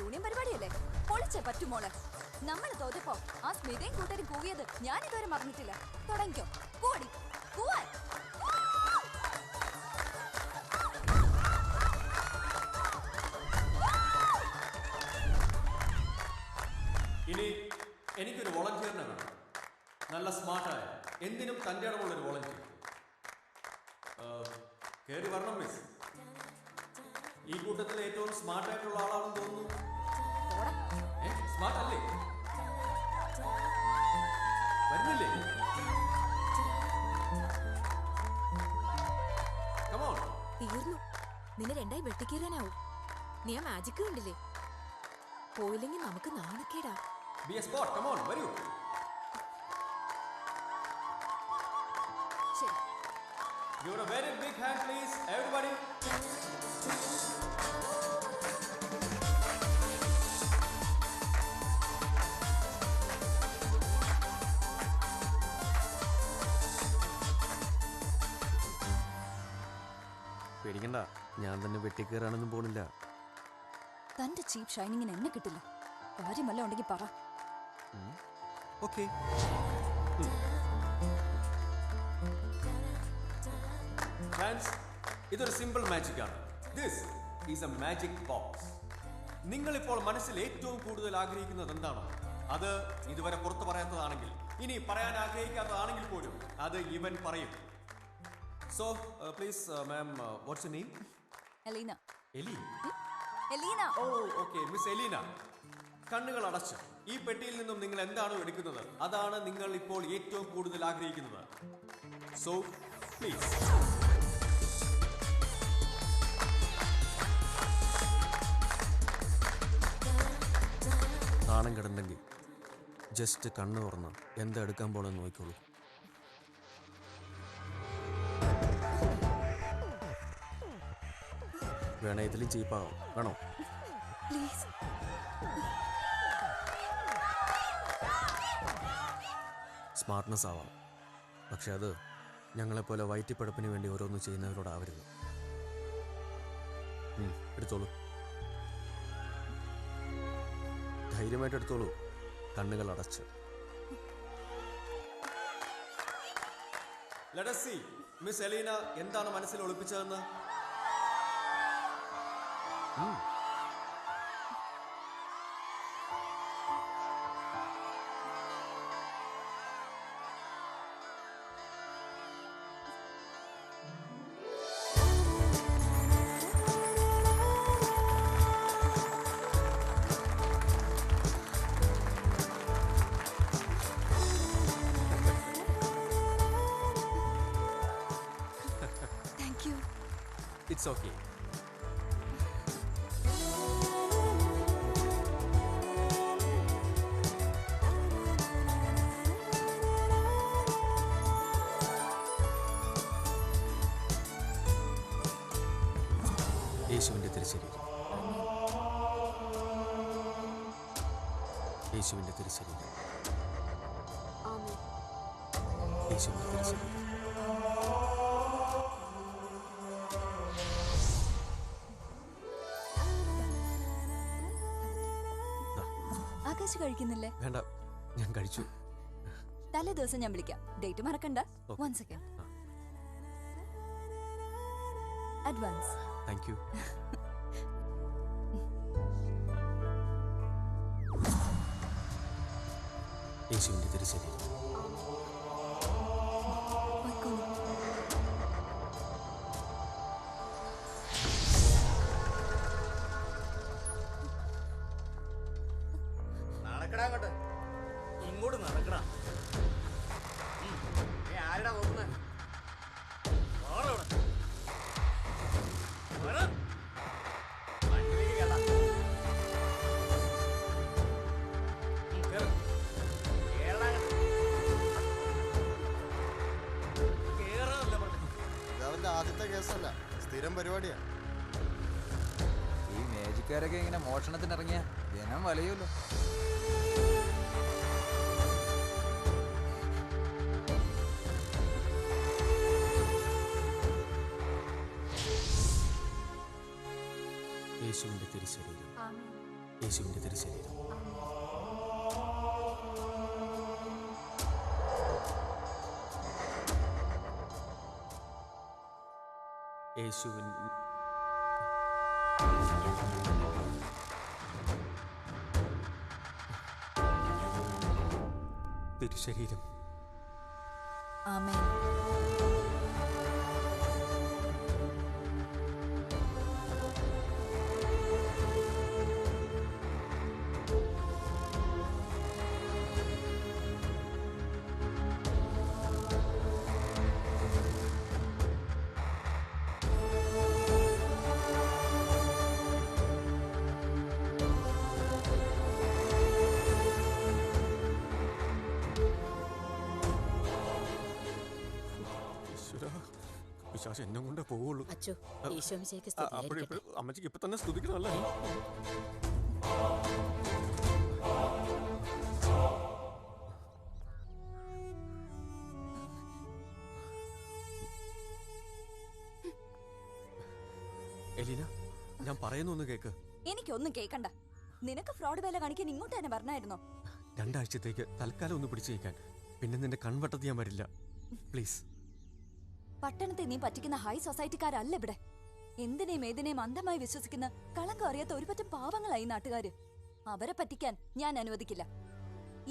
Union പരിപാടിയല്ലേ, പൊളിച്ചേ പറ്റുമോളെ. നമ്മൾ തോറ്റപ്പോ ആ സ്മിതയും കൂട്ടരും കൂവിയത് ഞാൻ ഇതുവരെ മറന്നിട്ടില്ല. തുടങ്ങിക്കോ, കൂടി കൂവാൻ. ഇനി എനിക്കൊരു വോളണ്ടിയറിനെ വേണം. നല്ല സ്മാർട്ടായ, എന്തിനും തൻ്റെ ഇടമുള്ളൊരു വോളണ്ടിയർ. കയറി വരണം മിസ്. ഈ കൂട്ടത്തിൽ ഏറ്റവും സ്മാർട്ടായിട്ടുള്ള ആളാണെന്ന് തോന്നുന്നു. സ്മാർട്ട് അല്ലേ? വരുന്നില്ലേ? തീർന്നു. നിന്നെ രണ്ടായി വെട്ടിക്കീറാനാവും. നീ ആ മാജിക് കണ്ടില്ലേ? പോയില്ലെങ്കിൽ നമുക്ക് നാണക്കേടാ. Be a sport, come on, വരൂ. Give a very big hand please, everybody. പേടിക്കണ്ട, ഞാൻ തന്നെ വെട്ടിക്കേറാനൊന്നും പോണില്ല. തന്റെ ചീപ്പ് ഷൈനിങ്ങിന് എന്നെ കിട്ടില്ല. കാര്യം വല്ല ഉണ്ടെങ്കിൽ പറ. ഓക്കേ. ഫ്രണ്ട്സ്, ഇതൊരു സിമ്പിൾ മാജിക് ആണ്. This is A magic box. നിങ്ങൾ ഇപ്പോൾ മനസ്സിൽ ഏറ്റവും കൂടുതൽ ആഗ്രഹിക്കുന്നത് എന്താണോ അത് ഇതുവരെ പുറത്തു പറയാത്തതാണെങ്കിൽ, ഇനി പറയാൻ ആഗ്രഹിക്കാത്തതാണെങ്കിൽ പോലും അത് ഇവൻ പറയും. So please ma'am, what's your name? Elina. Eli? Elina. Oh okay, miss Elina. കണ്ണുകൾ അടച്ച് ഈ പെട്ടിയിൽ നിന്നും നിങ്ങൾ എന്താണോ എടുക്കുന്നത് അതാണ് നിങ്ങൾ ഇപ്പോൾ ഏറ്റവും കൂടുതൽ ആഗ്രഹിക്കുന്നത്. So please. നാണം കിടന്നെങ്കിൽ ജസ്റ്റ് കണ്ണു തുറന്ന് എന്താ എടുക്കാൻ പോണെന്ന് നോക്കിക്കോളൂ. വേണേ ഇതിലും ചീപ്പാവും. വേണോ? പ്ലീസ്. സ്മാർട്ട്നെസ് ആവാം, പക്ഷെ അത് ഞങ്ങളെപ്പോലെ വയറ്റിപ്പടപ്പിന് വേണ്ടി ഓരോന്ന് ചെയ്യുന്നവരോടാവരുത്. എടുത്തോളൂ, ധൈര്യമായിട്ട് എടുത്തോളൂ, കണ്ണുകൾ അടച്ച്. Let us see, miss Elina എന്താണ് മനസ്സിൽ ഒളിപ്പിച്ചതെന്ന്. Thank you. It's okay. യേശുവിൻ്റെ തിരുശരീരം, യേശുവിൻ്റെ തിരുശരീരം, യേശുവിൻ്റെ തിരുശരീരം. ആകാശ് കഴിക്കുന്നില്ലേ? വേണ്ട, ഞാൻ കഴിച്ചു. തലേ ദിവസം ഞാൻ വിളിക്കാം, ഡേറ്റ് മറക്കണ്ട. 1 second. അഡ്വാൻസ്. Thank you. യേശുവിൻ്റെ തിരുശരീരം. നടക്കടാ അങ്ങോട്ട്, ഇങ്ങോട്ട് നടക്കടാ. ആരുടെ പോകുന്നത്? ആദ്യത്തെ കേസല്ല, സ്ഥിരം പരിപാടിയാ. ഈ മേജിക്കാരൊക്കെ ഇങ്ങനെ മോഷണത്തിനിറങ്ങിയ ജനം വലയുമല്ലോ. യേശുവിൻ്റെ തിരുശരീരം, യേശുവിൻ്റെ തിരുശരീരം. യേശുവിൻ തിരുശരീരം. ആമേൻ. പിശാച് എന്നെ കൊണ്ടേ പോവുള്ളൂ. അച്ചോ ഈശോമിശിഹായ്ക്ക് അപ്പോഴും അമ്മച്ചിക്ക് ഇപ്പൊ തന്നെ സ്തുതിക്കണമല്ലേ? എലീന, ഞാൻ പറയുന്നൊന്ന് കേക്ക്. എനിക്കൊന്നും കേക്കണ്ട. നിനക്ക് ഫ്രോഡ് വേല കാണിക്കാൻ ഇങ്ങോട്ട് തന്നെ പറഞ്ഞായിരുന്നോ? 2 ആഴ്ചത്തേക്ക് തൽക്കാലം ഒന്ന് പിടിച്ചു നിൽക്കാൻ. പിന്നെ നിന്റെ കൺവട്ടത്ത് ഞാൻ വരില്ല. പ്ലീസ്. പട്ടണത്തെ നീ പറ്റിക്കുന്ന ഹൈ സൊസൈറ്റിക്കാരല്ല ഇവിടെ. എന്തിനേയും ഏതിനേയും അന്ധമായി വിശ്വസിക്കുന്ന കളങ്കം അറിയാത്ത ഒരുപറ്റം പാവങ്ങളായി നാട്ടുകാര്. അവരെ പറ്റിക്കാൻ ഞാൻ അനുവദിക്കില്ല.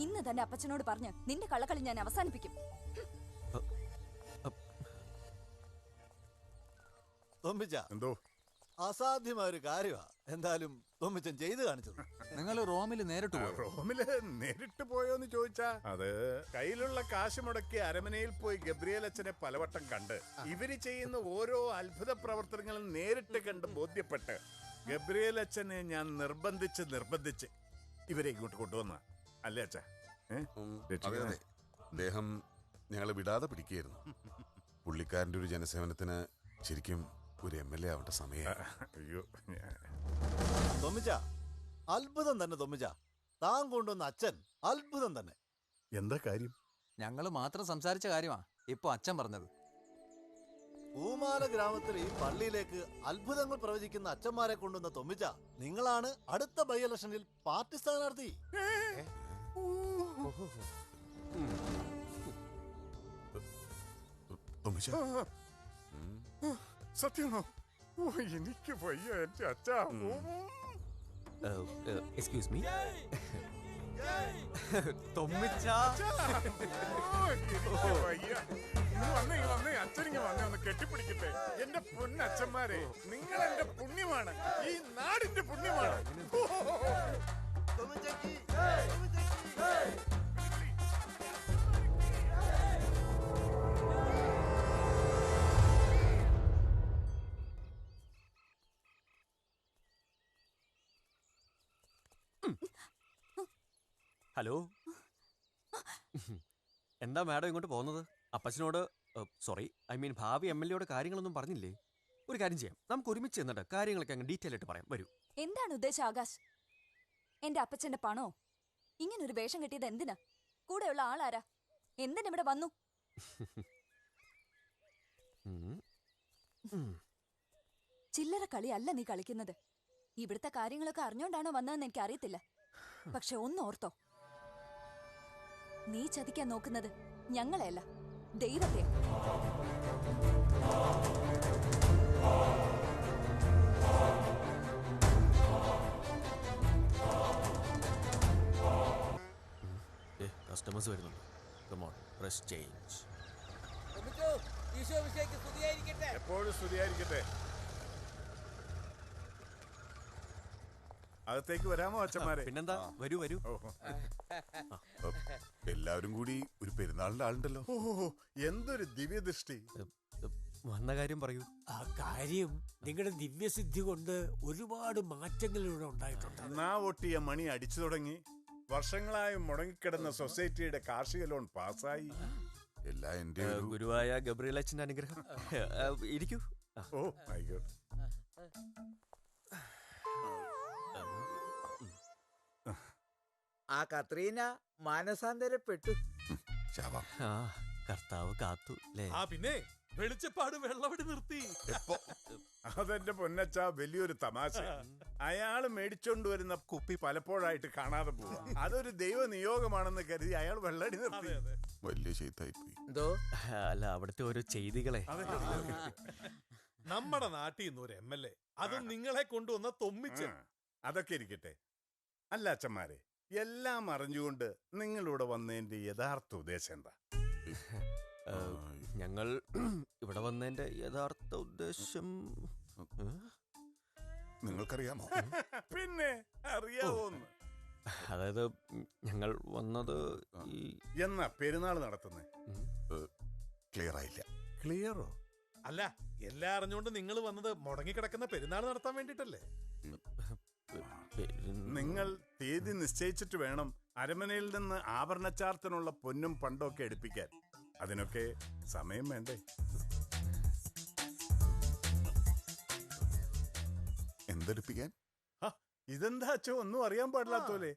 ഇന്ന് തന്നെ അപ്പച്ചനോട് പറഞ്ഞ് നിന്റെ കള്ളക്കളി ഞാൻ അവസാനിപ്പിക്കും. എന്തോ അസാധ്യമായ ഒരു കാര്യമാ എന്തായാലും തൊമ്മിച്ചൻ ചെയ്ത് കാണിച്ചത്. നിങ്ങൾ റോമിൽ നേരിട്ട് പോയോ? റോമില് നേരിട്ട് പോയോന്ന് ചോദിച്ചാ അത് കയ്യിലുള്ള കാശ് മുടക്കി അരമനയിൽ പോയി ഗബ്രിയേൽ അച്ഛനെ പലവട്ടം കണ്ട് ഇവര് ചെയ്യുന്ന ഓരോ അത്ഭുത പ്രവർത്തനങ്ങളും നേരിട്ട് കണ്ട് ബോധ്യപ്പെട്ട് ഗബ്രിയേൽ അച്ഛനെ ഞാൻ നിർബന്ധിച്ച് ഇവരെ ഇങ്ങോട്ട് കൊണ്ടുവന്ന അല്ലേ അച്ഛാ? അദ്ദേഹം ഞങ്ങളെ വിടാതെ പിടിക്കുകയായിരുന്നു. പുള്ളിക്കാരൻ്റെ ഒരു ജനസേവനത്തിന് ശരിക്കും ഒരു MLA ആവേണ്ട സമയം. അയ്യോ തൊമ്മിച്ച അത്ഭുതം തന്നെ തൊമ്മിച്ച. താൻ കൊണ്ടുവന്ന അച്ഛൻ അത്ഭുതം തന്നെ. എന്താ കാര്യം? ഞങ്ങൾ മാത്രം സംസാരിച്ച കാര്യമാ ഇപ്പൊ അച്ഛൻ പറഞ്ഞത്. പൂമാല ഗ്രാമത്തിൽ ഈ പള്ളിയിലേക്ക് അത്ഭുതങ്ങൾ പ്രവചിക്കുന്ന അച്ഛന്മാരെ കൊണ്ടുവന്ന തൊമ്മിച്ച നിങ്ങളാണ് അടുത്ത ബൈ ഇലക്ഷനിൽ പാർട്ടി സ്ഥാനാർത്ഥി. സത്യമാണോ? ഓ എനിക്ക് വയ്യ എന്റെ അച്ഛാ. Excuse me. തൊമ്മിച്ച വന്നേ അച്ഛനിങ്ങ വന്നേ ഒന്ന് കെട്ടിപ്പിടിക്കട്ടെ. എന്റെ പൊന്നച്ഛന്മാരെ, നിങ്ങൾ എന്റെ പുണ്യമാണ്, ഈ നാടിന്റെ പുണ്യമാണ്. ഹലോ, എന്താ മാഡം ഇങ്ങോട്ട് പോകുന്നത്? അപ്പച്ചനോട് സോറി, ഐ മീൻ ഭാവി MLA കാര്യങ്ങളൊന്നും പറഞ്ഞില്ലേ? ഒരു കാര്യം ചെയ്യാം, നമുക്ക് ഒരുമിച്ച് എന്നിട്ട് കാര്യങ്ങളൊക്കെ അങ്ങ് ഡീറ്റെയിൽ ആയിട്ട് പറയാം. വരൂ. എന്താണ് ഉദ്ദേശം ആകാശ്? എന്റെ അപ്പച്ചന്റെ പണോ? ഇങ്ങനൊരു വേഷം കെട്ടിയത് എന്തിനാ? കൂടെയുള്ള ആളാരാ? എന്തിനിവിടെ വന്നു? ചില്ലറ കളിയല്ല നീ കളിക്കുന്നത്. ഇവിടുത്തെ കാര്യങ്ങളൊക്കെ അറിഞ്ഞോണ്ടാണോ വന്നതെന്ന് എനിക്ക് അറിയത്തില്ല. പക്ഷെ ഒന്നോർത്തോ, നീ ചതിക്കാൻ നോക്കുന്നത് ഞങ്ങളെയല്ല, ദൈവത്തെ. കസ്റ്റമേഴ്സ് വരുന്നുണ്ട്. Come on, press change. എപ്പോഴും സ്തുതിയായിരിക്കട്ടെ. അകത്തേക്ക് വരാമോ അച്ഛന്മാരെ? പിന്നെന്താ, വരൂ വരൂ. എല്ലാവരും കൂടി ഒരു പെരുന്നാളിന്റെ ആളുണ്ടല്ലോ. ഓ എന്തൊരു ദിവ്യദൃഷ്ടി. വന്ന കാര്യം പറയൂ. ആ കാര്യം നിങ്ങളുടെ ദിവ്യസിദ്ധി കൊണ്ട് ഒരുപാട് മാറ്റങ്ങൾ ഇവിടെ ഉണ്ടായിട്ടുണ്ട്. നാ ഒട്ടിയ മണി അടിച്ചു തുടങ്ങി. വർഷങ്ങളായി മുടങ്ങിക്കിടന്ന സൊസൈറ്റിയുടെ കാർഷിക ലോൺ പാസ്സായി. എല്ലാം എന്റെ ഗുരുവായ ഗബ്രിയേൽ അച്ഛന്റെ അനുഗ്രഹം. ഇരിക്കൂ. ഓ ആയിക്കോട്ടെ. ആ കത്രീന മാനസാന്തരപ്പെട്ടു. കർത്താവ് കാത്തു. പിന്നെ വെളിച്ചപ്പാട് വെള്ളവടി നിർത്തി. അതെന്റെ പൊന്നച്ച വലിയൊരു തമാശ. അയാൾ മേടിച്ചോണ്ട് വരുന്ന കുപ്പി പലപ്പോഴായിട്ട് കാണാതെ പോവാ. അതൊരു ദൈവ നിയോഗമാണെന്ന് കരുതി അയാൾ വെള്ളടി നിർത്തി. വലിയ ചെയ്തായി പോയി. എന്തോ അല്ല അവിടുത്തെ ഓരോ ചെയ്തികളെ. നമ്മുടെ നാട്ടിൽ നിന്ന് ഒരു MLA, അതും നിങ്ങളെ കൊണ്ടുവന്ന തൊമ്മിച്ച്. അതൊക്കെ ഇരിക്കട്ടെ. അല്ല അച്ഛന്മാരെ, എല്ലാം അറിഞ്ഞുകൊണ്ട് നിങ്ങളിവിടെ വന്നതിന്റെ യഥാർത്ഥ ഉദ്ദേശം എന്താ? ഞങ്ങൾ ഇവിടെ വന്നതിന്റെ യഥാർത്ഥ ഉദ്ദേശം നിങ്ങൾക്കറിയാമോ? പിന്നെ അറിയാവോന്ന്. അതായത് ഞങ്ങൾ വന്നത് എന്നാ പെരുന്നാൾ നടത്തുന്നേ? ക്ലിയർ ആയില്ല. ക്ലിയറോ? അല്ല, എല്ലാം അറിഞ്ഞുകൊണ്ട് നിങ്ങൾ വന്നത് മുടങ്ങിക്കിടക്കുന്ന പെരുന്നാൾ നടത്താൻ വേണ്ടിട്ടല്ലേ? നിങ്ങൾ തീയതി നിശ്ചയിച്ചിട്ട് വേണം അരമനയിൽ നിന്ന് ആഭരണച്ചാർത്തിനുള്ള പൊന്നും പണ്ടൊക്കെ എടുപ്പിക്കാൻ. അതിനൊക്കെ സമയം വേണ്ടേ? എന്തെടുപ്പിക്കാൻ? ഇതെന്താ അച്ഛോ ഒന്നും അറിയാൻ പാടില്ലാത്തോലെ?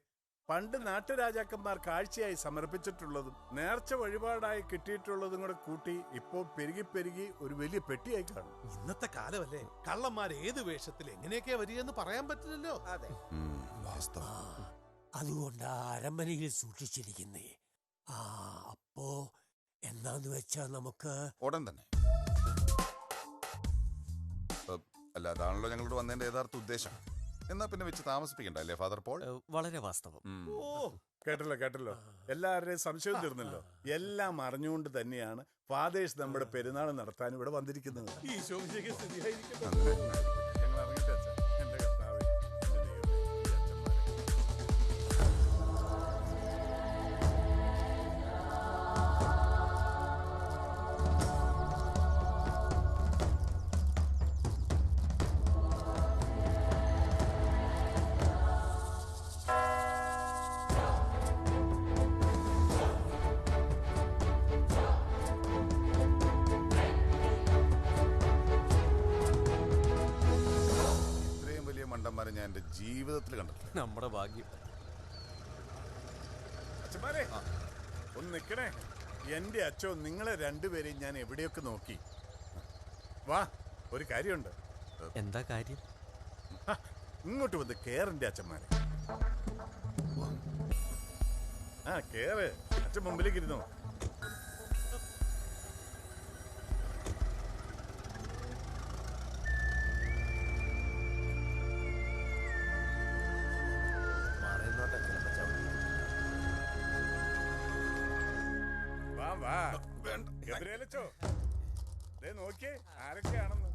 പണ്ട് നാട്ടുരാജാക്കന്മാർ കാഴ്ചയായി സമർപ്പിച്ചിട്ടുള്ളതും നേർച്ച വഴിപാടായി കിട്ടിയിട്ടുള്ളതും കൂടെ കൂട്ടി ഇപ്പോ പെരുകി പെരുകി ഒരു വലിയ പെട്ടിയായി കാണും. ഇന്നത്തെ കാലമല്ലേ, കള്ളന്മാർ ഏത് വേഷത്തിൽ എങ്ങനെയൊക്കെയാ വരികയെന്ന് പറയാൻ പറ്റില്ലല്ലോ. അതുകൊണ്ട് അരമനയിൽ സൂക്ഷിച്ചിരിക്കുന്നേ. അപ്പോ എന്താന്ന് വെച്ചാ നമുക്ക് ഉടൻ തന്നെ. അല്ല, അതാണല്ലോ ഞങ്ങളോട് വന്നതിന്റെ യഥാർത്ഥ ഉദ്ദേശം. എന്നാ പിന്നെ വെച്ച് താമസിപ്പിക്കണ്ട അല്ലേ ഫാദർ പോൾ? വളരെ വാസ്തവം. കേട്ടല്ലോ. എല്ലാവരുടെയും സംശയം തീർന്നല്ലോ. എല്ലാം അറിഞ്ഞുകൊണ്ട് തന്നെയാണ് ഫാദേഴ്സ് നമ്മുടെ പെരുന്നാൾ നടത്താൻ ഇവിടെ വന്നിരിക്കുന്നത്. ഞങ്ങൾ അറിഞ്ഞിട്ട് അച്ഛാ. എന്റെ കർത്താവേ, എന്റെ ദൈവമേ, ഈ അച്ഛന്മാരെ. ഞാൻ എന്റെ ജീവിതത്തിൽ കണ്ടിട്ടില്ല. നമ്മുടെ ഭാഗ്യം. അച്ഛന്മാരെ ഒന്ന് നിക്കണേ. എന്റെ അച്ഛോ, നിങ്ങളെ രണ്ടുപേരെയും ഞാൻ എവിടെയൊക്കെ നോക്കി. വാ, ഒരു കാര്യമുണ്ട്. എന്താ കാര്യം? ഇങ്ങോട്ട് വന്ന് കേറന്റെ അച്ഛന്മാരെ. കേറ്. അച്ഛൻ മുമ്പിലേക്ക് ഇരുന്നോ. ഗബ്രിയേലച്ചോ, നോക്കിയേ ആരൊക്കെയാണെന്ന്.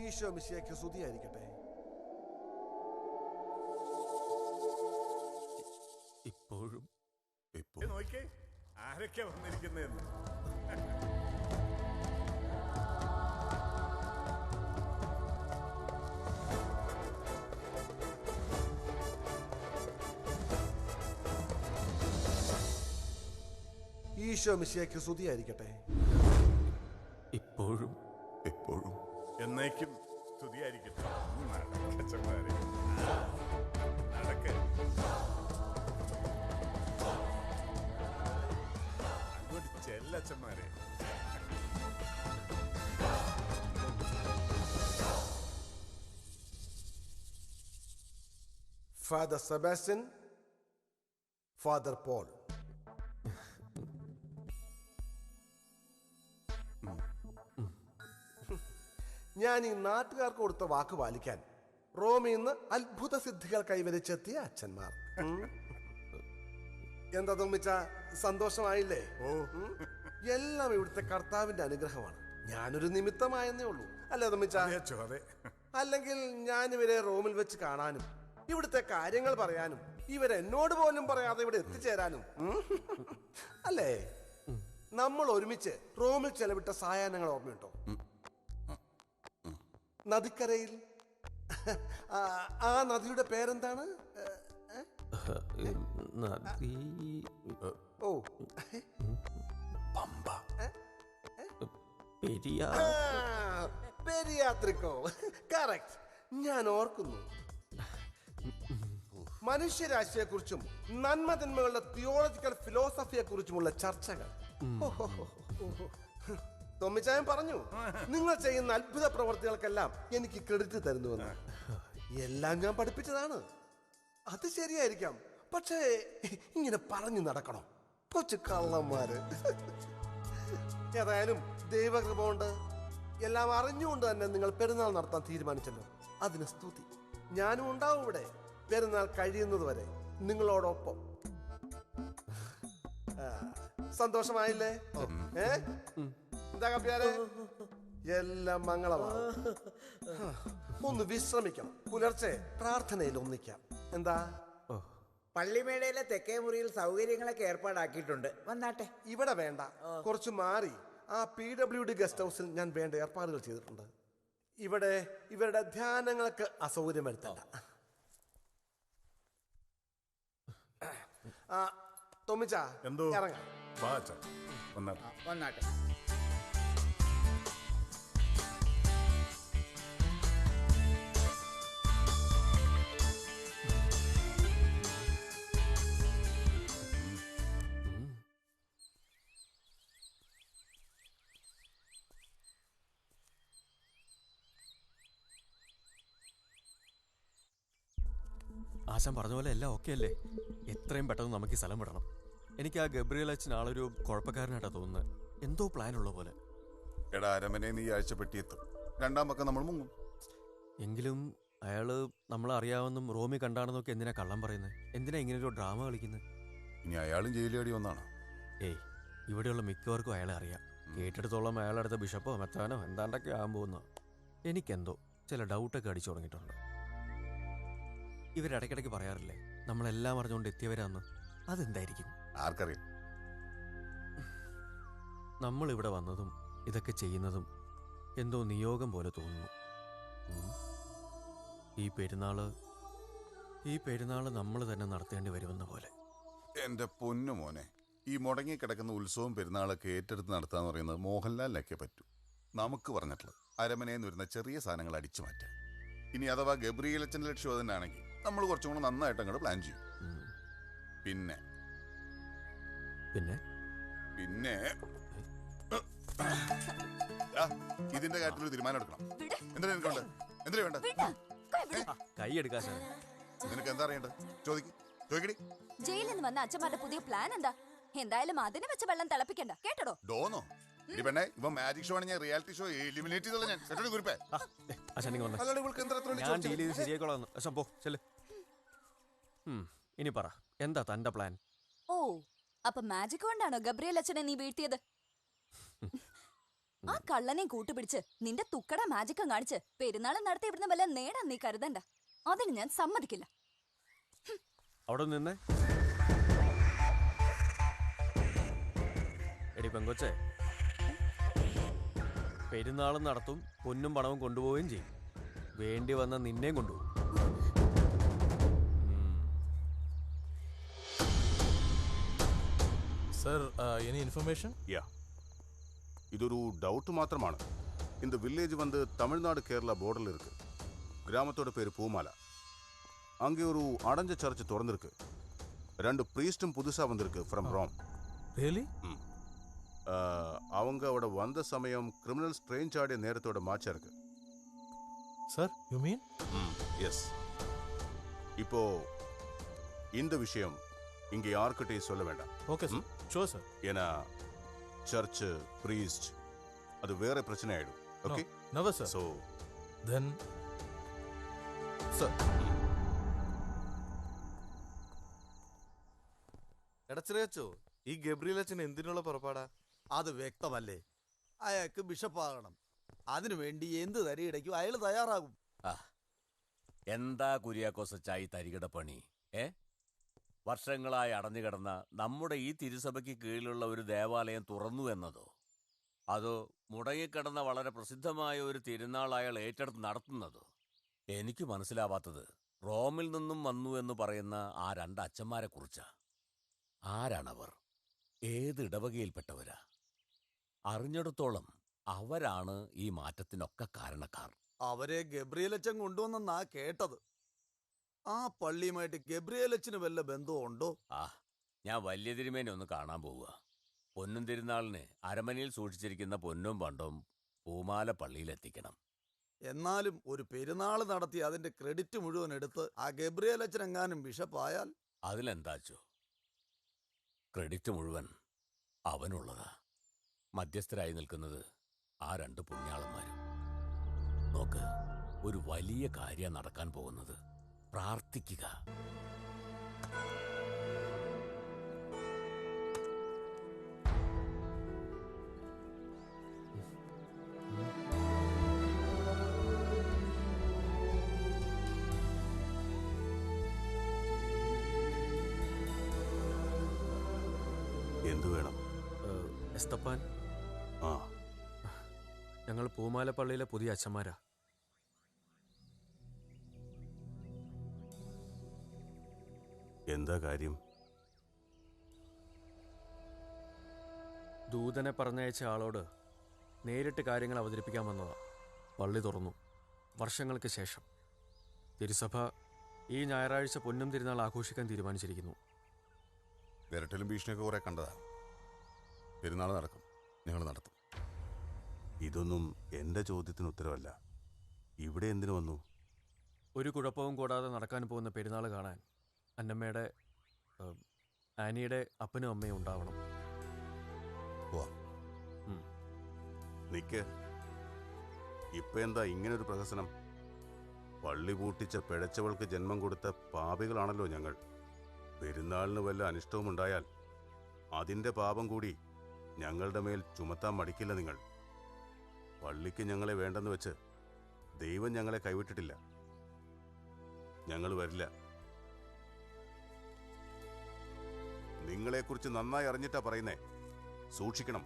ഈശോ മിശിഹായ്ക്ക് സ്തുതിയായിരിക്കട്ടെ. ഇപ്പോഴും നോക്കിയേ ആരൊക്കെയാ വന്നിരിക്കുന്നതെന്ന്. ഈശോ മിശിഹായ്ക്ക് സ്തുതിയായിരിക്കട്ടെ. ഇപ്പോഴും എന്നേക്കും സ്തുതിയായിരിക്കട്ടെ. അച്ഛന്മാരെ നടക്ക്. അങ്ങോട്ട് ചെല്ലച്ഛന്മാരെ. Father Sebastian, father Paul. ഞാൻ ഈ നാട്ടുകാർക്ക് കൊടുത്ത വാക്ക് പാലിക്കാൻ റോമിൽ നിന്ന് അത്ഭുത സിദ്ധികൾ കൈവരിച്ചെത്തിയ അച്ഛന്മാർ. എന്താ തോന്നിച്ച സന്തോഷമായില്ലേ? എല്ലാം ഇവിടുത്തെ കർത്താവിന്റെ അനുഗ്രഹമാണ്. ഞാനൊരു നിമിത്തമായെന്നേ ഉള്ളൂ, അല്ലേ തോന്നിച്ച? അല്ലെങ്കിൽ ഞാൻ ഇവരെ റോമിൽ വെച്ച് കാണാനും ഇവിടുത്തെ കാര്യങ്ങൾ പറയാനും ഇവരെന്നോട് പോലും പറയാതെ ഇവിടെ എത്തിച്ചേരാനും അല്ലേ? നമ്മൾ ഒരുമിച്ച് റോമിൽ ചെലവിട്ട സായാഹ്നങ്ങൾ ഓർമ്മയുണ്ടോ? നദിക്കരയിൽ ആ നദിയുടെ പേരെന്താണ്? നദി ഓ പമ്പ പെരിയ പെരിയാത്രിക്കോ കറക്റ്റ്. ഞാൻ ഓർക്കുന്നു മനുഷ്യരാശിയെക്കുറിച്ചും നന്മതിന്മകളുടെ തിയോളജിക്കൽ ഫിലോസഫിയെ കുറിച്ചുമുള്ള ചർച്ചകൾ. തൊമ്മിച്ചായൻ പറഞ്ഞു നിങ്ങൾ ചെയ്യുന്ന അത്ഭുത പ്രവർത്തികൾക്കെല്ലാം എനിക്ക് ക്രെഡിറ്റ് തരുന്നുവെന്ന്. എല്ലാം ഞാൻ പഠിപ്പിച്ചതാണ്. അത് ശരിയായിരിക്കാം, പക്ഷേ ഇങ്ങനെ പറഞ്ഞു നടക്കണം കൊച്ചു കള്ളന്മാര്. ഏതായാലും ദൈവകൃപ കൊണ്ട് എല്ലാം അറിഞ്ഞുകൊണ്ട് തന്നെ നിങ്ങൾ പെരുന്നാൾ നടത്താൻ തീരുമാനിച്ചല്ലോ. അതിന് സ്തുതി. ഞാനും ഉണ്ടാവും ഇവിടെ പെരുന്നാൾ കഴിയുന്നത് വരെ നിങ്ങളോടൊപ്പം. സന്തോഷമായില്ലേ? എന്താ കപ്പ്യാരെ? എല്ലാം മംഗളമാണ്. ഒന്ന് വിശ്രമിക്കണം. പുലർച്ചെ പ്രാർത്ഥനയിൽ ഒന്നിക്കാം. എന്താ? പള്ളിമേടയിലെ തെക്കേ മുറിയിൽ സൗകര്യങ്ങളൊക്കെ ഏർപ്പാടാക്കിയിട്ടുണ്ട്. വന്നാട്ടെ. ഇവിടെ വേണ്ട, കുറച്ച് മാറി ആ PWD ഗസ്റ്റ് ഹൗസിൽ ഞാൻ വേണ്ട ഏർപ്പാടുകൾ ചെയ്തിട്ടുണ്ട്. ഇവിടെ ഇവരുടെ ധ്യാനങ്ങൾക്ക് അസൗകര്യം വരുത്തണ്ട. തൊമ്മിച്ച എന്തോ ഇറങ്ങാം. വന്നാട്ടെ. ആശാൻ പറഞ്ഞ പോലെ എല്ലാം ഓക്കെ അല്ലേ? എത്രയും പെട്ടെന്ന് നമുക്ക് ഈ സ്ഥലം വിടണം. എനിക്ക് ആ ഗബ്രിയേൽ അച്ഛൻ ആളൊരു കുഴപ്പക്കാരനായിട്ടാ തോന്നുന്നത്. എന്തോ പ്ലാൻ ഉള്ള പോലെ. എടാ അരമനെ നീ ആഴ്ച പെട്ടിയെത്തും. രണ്ടാം പക്കം നമ്മൾ മുങ്ങും. എങ്കിലും അയാള് നമ്മളെ അറിയാവുന്നും റോമി കണ്ടാണെന്നൊക്കെ എന്തിനാ കള്ളം പറയുന്നത്? എന്തിനാ ഇങ്ങനെ ഒരു ഡ്രാമ കളിക്കുന്നത്? ഇനി അയാളും ജയിലേടി ഒന്നാണോ? ഏയ്, ഇവിടെയുള്ള മിക്കവർക്കും അയാളെ അറിയാം. കേട്ടെടുത്തോളം അയാളടുത്ത ബിഷപ്പോ മെത്താനോ എന്താണ്ടൊക്കെ ആകാൻ പോകുന്ന. എനിക്കെന്തോ ചില ഡൗട്ടൊക്കെ അടിച്ചു തുടങ്ങിയിട്ടുണ്ട്. ഇവരിടയ്ക്കിടയ്ക്ക് പറയാറില്ലേ നമ്മളെല്ലാം അറിഞ്ഞുകൊണ്ട് എത്തിയവരാന്ന്? അതെന്തായിരിക്കും? ആർക്കറിയാം. നമ്മളിവിടെ വന്നതും ഇതൊക്കെ ചെയ്യുന്നതും എന്തോ നിയോഗം പോലെ തോന്നുന്നു. ഈ പെരുന്നാള് നമ്മൾ തന്നെ നടത്തേണ്ടി വരുമെന്ന പോലെ. എന്റെ പൊന്നു മോനെ, ഈ മുടങ്ങി കിടക്കുന്ന ഉത്സവം പെരുന്നാളൊക്കെ ഏറ്റെടുത്ത് നടത്താന്ന് പറയുന്നത് മോഹൻലാലിനൊക്കെ പറ്റൂ. നമുക്ക് പറഞ്ഞിട്ടുള്ളത് അരമനയിൽ വരുന്ന ചെറിയ സാധനങ്ങൾ അടിച്ചു മാറ്റാം. ഇനി അഥവാ ഗബ്രിയേൽ അച്ഛൻ്റെ ലക്ഷ്യം തന്നെയാണെങ്കിൽ നമ്മൾ കുറച്ചും കൂടെ നന്നായിട്ട് അങ്ങോട്ട് പ്ലാൻ ചെയ്യും. പിന്നെ പിന്നെ പിന്നെ ഇതിന്റെ കാര്യത്തിൽ ഒരു തീരുമാനം എടുക്കണം. എന്തിനാ എനിക്ക് വേണ്ട? എന്തിനാ വേണ്ട? കൈ എടുക്കാൻ നിനക്ക് എന്താ അറിയേണ്ടത്? ചോദിക്കടി. ജയിലിൽ നിന്ന് വന്ന അച്ഛന്മാരുടെ പുതിയ പ്ലാൻ എന്താ? എന്തായാലും അതിനെ വെച്ച് വെള്ളം തിളപ്പിക്കണ്ട, കേട്ടോ? ഡോന്നോ പെണ്ണെ, ഇവ മാജിക് ഷോ ആണ്. ഞാൻ റിയാലിറ്റി ഷോ എലിമിനേറ്റ് ചെയ്തോളാം. ഞാൻ കേട്ടോ കുറിപ്പേ. ശരിയായിക്കോളാം. ഇനി പറ, എന്താ തന്റെ പ്ലാൻ? ഓ, അപ്പൊ മാജിക് കൊണ്ടാണോ ഗബ്രിയേൽ അച്ഛനെ നീ വീഴ്ത്തിയത്? ആ കള്ളനെയും കൂട്ടുപിടിച്ച് നിന്റെ തുക്കട മാജിക്കും കാണിച്ച് പെരുന്നാൾ നടത്തി ഇവിടുന്ന് വല്ല നേടാൻ നീ കരുതണ്ട. അതിന് ഞാൻ സമ്മതിക്കില്ല. അവിടെ നിന്നേ. എടി പെങ്കൊച്ചേ, പെരുന്നാളും നടത്തും, പൊന്നും പണവും കൊണ്ടുപോവുകയും ചെയ്യും. വേണ്ടി വന്ന നിന്നെയും കൊണ്ടുപോകും. Sir, any information? ഇതൊരു ഡൗട്ട് മാത്രമാണ്. இந்த வில்லேஜ் வந்து தமிழ்நாடு கேரளா பார்டர்ல இருக்கு. கிராமத்தோட பேர் பூமாலா. அங்கே ஒரு அடைஞ்ச சர்ச் திறந்திருக்கு. 2 பிரீஸ்டும் புதுசா வந்திருக்கு ஃப்ரம் ரோம். ரியலி? அவங்க அவட வந்த சமயம் கிரிமினல் ஸ்ட்ரேஞ்ச் ஆடிய நேரத்தோட மாச்சா இருக்கு. Sir, you mean? எஸ். இப்போ இந்த விஷயம் இங்க யார்கிட்டயும் சொல்ல வேண்டாம். Okay sir. Sure sir. ஏன்னா சர்ச் பிரீஸ்ட் அது வேற பிரச்சனை ஆயிடும். Okay? Never sir. So then sir. എടച്ചിറച്ചോ, ഈ ഗബ്രിയേൽ അച്ഛൻ എന്തിനുള്ള പുറപ്പാടാ? അത് വ്യക്തമല്ലേ? അയാൾക്ക് ബിഷപ്പാകണം. അതിനുവേണ്ടി എന്ത് തരികിടയ്ക്കും അയാൾ തയ്യാറാകും. എന്താ കുര്യാക്കോസച്ചായി തരികിട പണി? വർഷങ്ങളായി അടഞ്ഞുകിടന്ന നമ്മുടെ ഈ തിരുസഭയ്ക്ക് കീഴിലുള്ള ഒരു ദേവാലയം തുറന്നു എന്നതോ, അതോ മുടങ്ങിക്കിടന്ന വളരെ പ്രസിദ്ധമായ ഒരു തിരുനാൾ അയാൾ ഏറ്റെടുത്ത് നടത്തുന്നതോ? എനിക്ക് മനസ്സിലാവാത്തത് റോമിൽ നിന്നും വന്നു എന്ന് പറയുന്ന ആ 2 അച്ഛന്മാരെ കുറിച്ചാ. ആരാണവർ? ഏത് ഇടവകയിൽപ്പെട്ടവരാ? അറിഞ്ഞിടത്തോളം അവരാണ് ഈ മാറ്റത്തിനൊക്കെ കാരണക്കാർ. അവരെ ഗബ്രിയേലച്ചൻ കൊണ്ടുവന്നെന്നാ കേട്ടത്. ആ പള്ളിയുമായിട്ട് ഗബ്രിയേലച്ചന് വല്ല ബന്ധവും ഉണ്ടോ? ഞാൻ വലിയ തിരുമേനെ ഒന്ന് കാണാൻ പോവുക. പൊന്നും തിരുനാളിന് അരമനയിൽ സൂക്ഷിച്ചിരിക്കുന്ന പൊന്നും പണ്ടവും പൂമാല പള്ളിയിലെത്തിക്കണം. എന്നാലും ഒരു പെരുന്നാള് നടത്തി അതിന്റെ ക്രെഡിറ്റ് മുഴുവൻ എടുത്ത് ആ ഗബ്രിയേലച്ചൻ എങ്ങാനും ബിഷപ്പായാൽ അതിലെന്താച്ചോ? ക്രെഡിറ്റ് മുഴുവൻ അവനുള്ളതാ. മധ്യസ്ഥരായി നിൽക്കുന്നത് ആ 2 പുണ്യാളന്മാരും. നോക്ക്, ഒരു വലിയ കാര്യം നടക്കാൻ പോകുന്നത്. പ്രാർത്ഥിക്കുക. എന്തു വേണം? എസ്തപ്പാൻ, ആ, ഞങ്ങൾ പൂമാല പള്ളിയിലെ പുതിയ അച്ഛന്മാരാ. എന്താ കാര്യം? ദൂതനെ പറഞ്ഞയച്ച ആളോട് നേരിട്ട് കാര്യങ്ങൾ അവതരിപ്പിക്കാൻ വന്നതാ. പള്ളി തുറന്നു. വർഷങ്ങൾക്ക് ശേഷം തിരുസഭ ഈ ഞായറാഴ്ച പൊന്നും തിരുനാൾ ആഘോഷിക്കാൻ തീരുമാനിച്ചിരിക്കുന്നു. വിരട്ടലും ഭീഷണിയൊക്കെ കുറെ കണ്ടതാ. പെരുന്നാൾ നടക്കും, ഞങ്ങൾ നടത്തും. ഇതൊന്നും എന്റെ ചോദ്യത്തിന് ഉത്തരവല്ല. ഇവിടെ എന്തിനു വന്നു? ഒരു കുഴപ്പവും കൂടാതെ നടക്കാൻ പോകുന്ന പെരുന്നാൾ കാണാൻ അന്നമ്മയുടെ ആനിയുടെ അപ്പനും അമ്മയും ഉണ്ടാവണം. നിക്ക്. ഇപ്പൊ എന്താ ഇങ്ങനൊരു പ്രഹസനം? പള്ളി പൂട്ടിച്ച പിഴച്ചവൾക്ക് ജന്മം കൊടുത്ത പാപികളാണല്ലോ ഞങ്ങൾ. പെരുന്നാളിന് വല്ല അനിഷ്ടവും ഉണ്ടായാൽ അതിന്റെ പാപം കൂടി ഞങ്ങളുടെ മേൽ ചുമത്താൻ മടിക്കില്ല നിങ്ങൾ. പള്ളിക്ക് ഞങ്ങളെ വേണ്ടെന്ന് വെച്ച് ദൈവം ഞങ്ങളെ കൈവിട്ടിട്ടില്ല. ഞങ്ങൾ വരില്ല. നിങ്ങളെക്കുറിച്ച് നന്നായി അറിഞ്ഞിട്ടാ പറയുന്നേ. സൂക്ഷിക്കണം.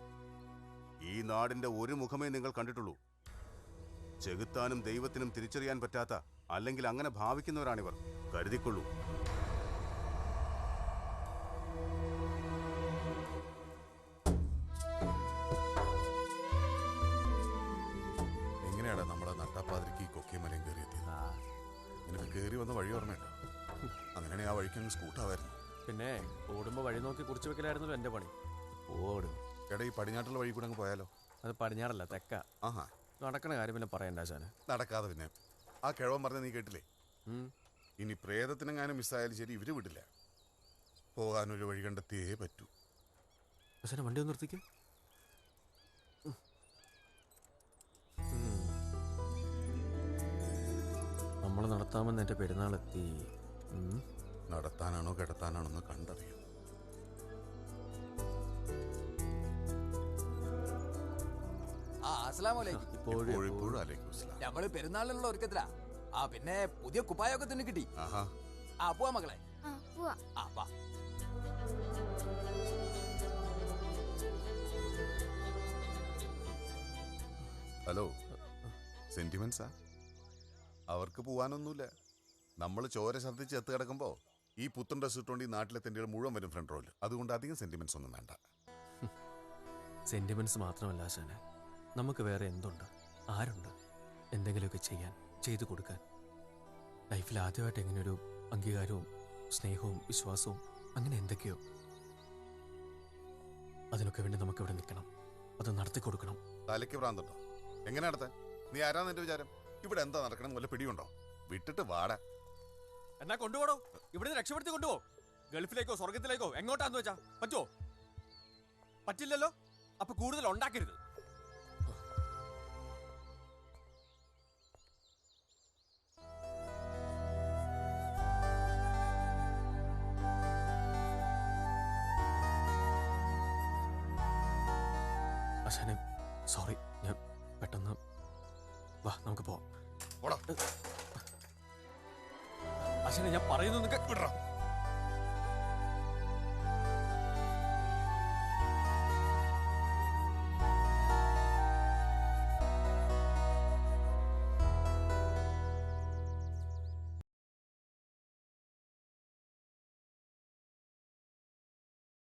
ഈ നാടിന്റെ ഒരു മുഖമേ നിങ്ങൾ കണ്ടിട്ടുള്ളൂ. ചെകുത്താനും ദൈവത്തിനും തിരിച്ചറിയാൻ പറ്റാത്ത, അല്ലെങ്കിൽ അങ്ങനെ ഭാവിക്കുന്നവരാണിവർ. കരുതിക്കൊള്ളൂ. എങ്ങനെയാടാ നമ്മളെ നട്ടാപ്പാതിരിക്ക് കൊക്കിയമലയും കയറിയെത്തിയത്? നിനക്ക് കയറി വന്ന വഴി ഓർമ്മയുണ്ടോ? അങ്ങനെയാണെങ്കിൽ ആ വഴിക്ക് അങ്ങ് സ്കൂട്ടാവായിരുന്നു. പിന്നെ ഓടുമ്പോൾ വഴി നോക്കി കുറിച്ച് വെക്കലായിരുന്നല്ലോ എൻ്റെ പണി. ഓടും. എടാ, ഈ പടിഞ്ഞാട്ടുള്ള വഴി കൂടെ അങ്ങ് പോയാലോ? അത് പടിഞ്ഞാറല്ല, തെക്ക. ആഹാ, നടക്കണ കാര്യം പിന്നെ പറയണ്ട ആശാന്. നടക്കാതെ പിന്നെ ആ കിഴവൻ പറഞ്ഞ നീ കേട്ടില്ലേ? ഇനി പ്രേതത്തിനെങ്ങാനും മിസ്സായാലും ശരി, ഇവര് വിടില്ല. പോകാനൊരു വഴി കണ്ടെത്തിയേ പറ്റൂ. ആശാനെ വണ്ടി ഒന്ന് നിർത്തിക്കേ. നമ്മൾ നടത്താമെന്ന് എൻ്റെ പെരുന്നാളെത്തി. നടത്താനാണോ കിടത്താനാണോ എന്ന് കണ്ടറിയാം. നമ്മള് പെരുന്നാളിനുള്ള ഒരുക്കത്തിലാ. പിന്നെ പുതിയ കുപ്പായൊക്കെ തുന്നി കിട്ടി. പോവാ മകളെ. ഹലോ, സെന്റിമെന്റ്സാ? അവർക്ക് പോവാനൊന്നുമില്ല. നമ്മൾ ചോര ഛർദ്ദിച്ച് എത്ത് കിടക്കുമ്പോ ഈ പുത്തൻ ഡ്രസ് ഇട്ടുകൊണ്ട് ഈ നാട്ടിലെ തെണ്ടികൾ മുഴുവൻ വരും ഫ്രണ്ട് റോയിൽ. അതുകൊണ്ട് അധികം സെന്റിമെന്റ്സ് ഒന്നും വേണ്ട. സെന്റിമെന്റ്സ് മാത്രമല്ല ആശാനെ, നമുക്ക് വേറെ എന്തുണ്ട്? ആരുണ്ട് എന്തെങ്കിലുമൊക്കെ ചെയ്യാൻ, ചെയ്തു കൊടുക്കാൻ? ലൈഫിൽ ആദ്യമായിട്ട് എങ്ങനെയൊരു അംഗീകാരവും സ്നേഹവും വിശ്വാസവും അങ്ങനെ എന്തൊക്കെയോ. അതിനൊക്കെ വേണ്ടി നമുക്ക് ഇവിടെ നിൽക്കണം. അത് നടത്തി കൊടുക്കണം. തലയ്ക്ക് ഭ്രാന്തുണ്ടോ? എങ്ങനെ നടത്താൻ? നീ ആരാന്ന് എന്റെ വിചാരം? ഇവിടെ എന്താ നടക്കണം വല്ല പിടിയുണ്ടോ? വിട്ടിട്ട് വാടാ. എന്നാ കൊണ്ടുപോടോ, ഇവിടുന്ന് രക്ഷപ്പെടുത്തി കൊണ്ടുപോ. ഗൾഫിലേക്കോ സ്വർഗത്തിലേക്കോ എങ്ങോട്ടാന്ന് വെച്ചാ പറ്റുമോ? പറ്റില്ലല്ലോ. അപ്പൊ കൂടുതൽ ഉണ്ടാക്കരുത്. ആശാനെ സോറി, ഞാൻ പെട്ടെന്ന്. വാ നമുക്ക് പോവാം. ആശാനെ ഞാൻ പറയുന്നു.